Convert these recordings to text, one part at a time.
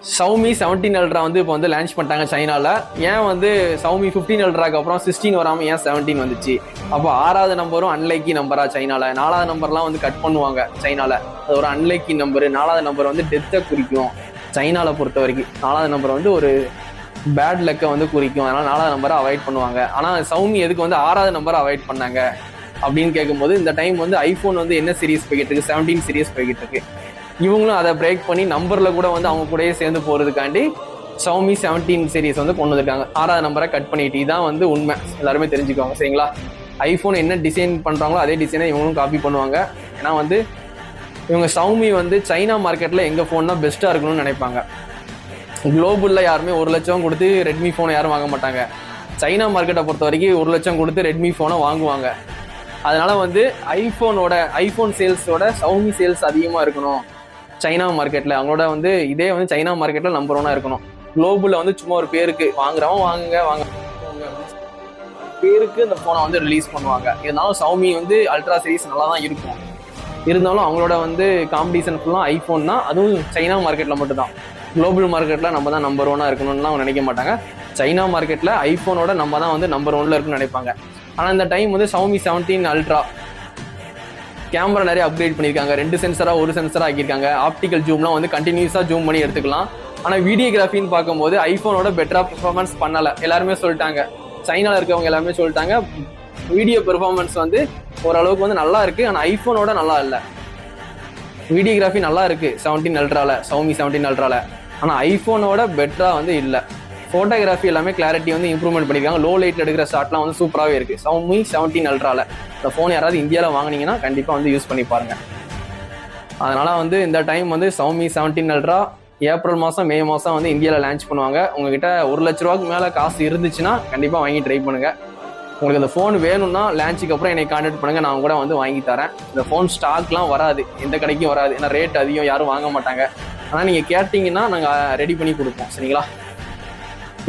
Xiaomi 17 Ultra வந்து இப்போ வந்து லான்ச் பண்ணிட்டாங்க சைனால. ஏன் வந்து Xiaomi 15 Ultraக்கு அப்புறம் 16 வராமல் ஏன் 17 வந்துச்சு? அப்போ 6வது நம்பரும் அன்லைக்கி நம்பரா சைனால, 4வது நம்பர்லாம் வந்து கட் பண்ணுவாங்க சைனால. அது ஒரு அன்லைக்கி நம்பரு. 4வது நம்பர் வந்து டெத்தை குறிக்கும் சைனால பொறுத்த வரைக்கும். 4வது நம்பர் வந்து ஒரு பேட் லக்கை வந்து குறிக்கும். அதனால 4வது நம்பரை அவாய்ட் பண்ணுவாங்க. ஆனால் Xiaomi எதுக்கு வந்து 6வது நம்பரை அவாய்ட் பண்ணாங்க அப்படின்னு கேட்கும்போது, இந்த டைம் வந்து ஐஃபோன் வந்து என்ன சீரீஸ் போய்கிட்டு இருக்கு, 17 சீரீஸ் போய்கிட்டு இருக்கு. இவங்களும் அதை பிரேக் பண்ணி நம்பரில் கூட வந்து அவங்க கூடயே சேர்ந்து போகிறதுக்காண்டி Xiaomi 17 சீரீஸ் வந்து கொண்டு வந்திருக்காங்க. 6வது நம்பரை கட் பண்ணிட்டு. இதான் வந்து உண்மை, எல்லாருமே தெரிஞ்சுக்குவாங்க சரிங்களா. ஐஃபோன் என்ன டிசைன் பண்ணுறாங்களோ அதே டிசைனை இவங்களும் காப்பி பண்ணுவாங்க. ஏன்னா வந்து இவங்க Xiaomi வந்து சைனா மார்க்கெட்டில் எங்கள் ஃபோன் தான் பெஸ்ட்டாக இருக்கணும்னு நினைப்பாங்க. குளோபலில் யாருமே 1 லட்சம் கொடுத்து ரெட்மி ஃபோனை யாரும் வாங்க மாட்டாங்க. சைனா மார்க்கெட்டை பொறுத்த வரைக்கும் 1 லட்சம் கொடுத்து ரெட்மி ஃபோனை வாங்குவாங்க. அதனால வந்து ஐஃபோன் சேல்ஸோட Xiaomi சேல்ஸ் அதிகமாக இருக்கணும் சைனா மார்க்கெட்டில். அவங்களோட வந்து இதே வந்து சைனா மார்க்கெட்டில் நம்பர் 1 இருக்கணும். குளோபலில் வந்து சும்மா ஒரு பேருக்கு வாங்குறவங்க வாங்க பேருக்கு இந்த ஃபோனை வந்து ரிலீஸ் பண்ணுவாங்க. இருந்தாலும் Xiaomi வந்து அல்ட்ரா சீரிஸ் நல்லா தான் இருக்கும். இருந்தாலும் அவங்களோட வந்து காம்படிஷன் ஃபுல்லாக ஐஃபோன் தான். அதுவும் சைனா மார்க்கெட்டில் மட்டும்தான். குளோபல் மார்க்கெட்டில் நம்ம தான் நம்பர் 1 இருக்கணும்லாம் அவங்க நினைக்க மாட்டாங்க. சைனா மார்க்கெட்டில் ஐஃபோனோட நம்ம தான் வந்து நம்பர் 1 இருக்குன்னு நினைப்பாங்க. ஆனால் இந்த டைம் வந்து Xiaomi 17 Ultra கேமரா நிறைய அப்கிரேட் பண்ணியிருக்காங்க. 2 சென்சரா 1 சென்சரா ஆக்கியிருக்காங்க. ஆப்டிக்கல் ஜூம்லாம் வந்து கண்டினியூஸாக ஜூம் பண்ணி எடுத்துக்கலாம். ஆனால் வீடியோகிராஃபின்னு பார்க்கும்போது ஐஃபோனோட பெட்டராக பெர்ஃபார்மன்ஸ் பண்ணலை. எல்லாருமே சொல்லிட்டாங்க, சைனாவில் இருக்கவங்க எல்லாருமே சொல்லிட்டாங்க வீடியோ பெர்ஃபார்மன்ஸ் வந்து ஓரளவுக்கு வந்து நல்லா இருக்குது, ஆனால் ஐஃபோனோட நல்லா இல்லை. வீடியோகிராஃபி நல்லா இருக்குது Xiaomi 17 Ultraல, ஆனால் ஐஃபோனோட பெட்டராக வந்து இல்லை. ஃபோட்டோகிராஃபி எல்லாமே கிளாரிட்டி வந்து இம்ப்ரூவ்மெண்ட் பண்ணியிருக்காங்க. லோ லைட்டில் எடுக்கிற ஷாட்லாம் வந்து சூப்பராகவே இருக்குது Xiaomi 17 Ultraல. இந்த ஃபோன் யாராவது இந்தியாவில் வாங்கினீங்கன்னா கண்டிப்பாக வந்து யூஸ் பண்ணி பாருங்கள். அதனால் வந்து இந்த டைம் வந்து Xiaomi 17 Ultra ஏப்ரல் மாதம் மே மாதம் வந்து இந்தியாவில் லான்ச் பண்ணுவாங்க. உங்ககிட்ட 1 லட்ச ரூபாய்க்கு மேலே காசு இருந்துச்சுன்னா கண்டிப்பாக வாங்கி ட்ரை பண்ணுங்கள். உங்களுக்கு இந்த ஃபோன் வேணும்னா லான்ச்சுக்கு அப்புறம் என்னை கான்டாக்ட் பண்ணுங்கள், நான் கூட வந்து வாங்கி தரேன். இந்த ஃபோன் ஸ்டாக்லாம் வராது, எந்த கடைக்கும் வராது. ஏன்னா ரேட் அதிகம், யாரும் வாங்க மாட்டாங்க. ஆனால் நீங்கள் கேட்டிங்கன்னா நாங்கள் ரெடி பண்ணி கொடுப்போம் சரிங்களா.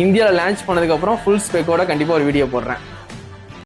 இந்தியாவில் லான்ச் பண்ணதுக்கப்புறம் ஃபுல் ஸ்பெக்கோட கண்டிப்பாக ஒரு வீடியோ போடுறேன்.